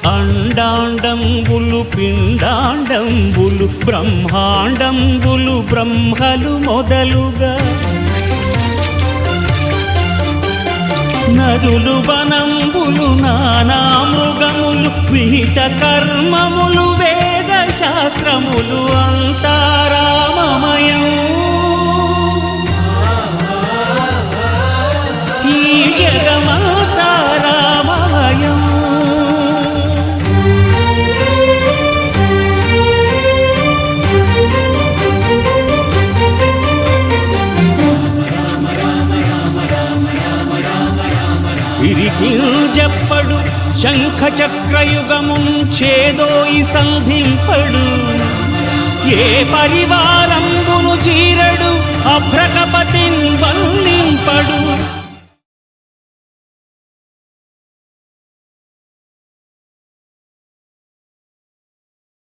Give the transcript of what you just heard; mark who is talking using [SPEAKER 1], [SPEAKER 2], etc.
[SPEAKER 1] అండాండంబులు పిండాండంబులు బ్రహ్మాండంబులు బ్రహ్మలు మొదలుగా నదులు వనంబులు నానా మృగములు విహిత కర్మములు వేద శాస్త్రములు అంతారామమయం ఈ జగమంతారామమయం సిరికి చెప్పడు శంఖ చక్రయుగముంచేదోయి సంధింపడు ఏ పరివారంబును చీరడు అభ్రకపతిన్ వల్లింపడు